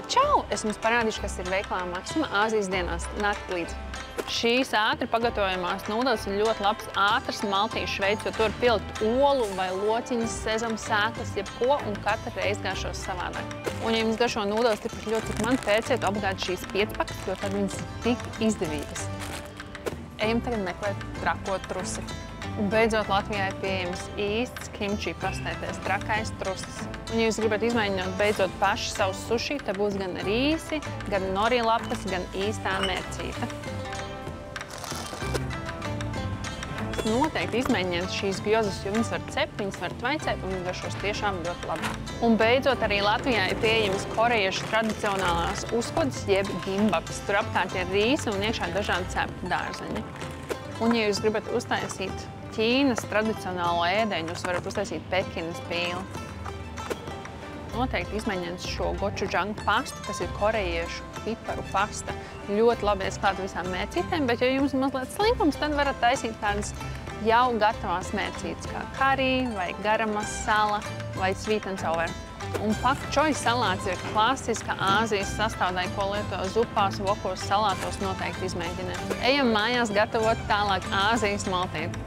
Čau! Es jums parādīšu, kas ir veikalā Maxima Āzijas dienās. Nākt līdzi! Šīs ātri pagatavojamās nūdeles ir ļoti labs ātrs maltīšu veids, jo tur var pielikt olu vai lociņas, sezama sēklas, jebko, un katru reizi garšos savādāk. Un, ja jums garšo nūdeles tikpat ļoti, cik man, pēciet obligāti šīs 5-pakas, jo tad viņas ir tik izdevīgas. Ejam tagad meklēt trako trusi. Un beidzot Latvijā ir pieejams īsts kimči pastētais trakais trusis. Un, ja jūs gribat izmēģināt beidzot paši savu suši, tad būs gan rīsi, gan nori lapas, gan īstā mērcīta. Noteikti izmēģiniet šīs gyozas, jo viņas var cept, viņas var tvaicēt, un viņas garšos tiešām ļoti labi. Un beidzot arī Latvijā ir pieejams korejiešu tradicionālās uzkodas, jeb gimbapis. Tur apkārt ir rīsi un iekšā dažādi cepti dārzeņi. Un, ja jūs gribat uztaisīt Ķīnas tradicionālo ēdienu, jūs varat uztaisīt Pekinas pīli. Noteikti izmēģiniet šo gochujang pastu, kas ir korejiešu piparu pasta. Ļoti labi iesklāt visām mērcītēm, bet ja jums mazliet slinkums, tad varat taisīt tādas jau gatavās mērcītes, kā karī, vai garam masala, vai sweet and sour. Un pak choi salāts ir klasiska Āzijas sastāvdaļa, ko lieto zupās, vokos, salātos noteikti izmēģiniet. Ejam mājās gatavot tālāk Āzijas maltīti.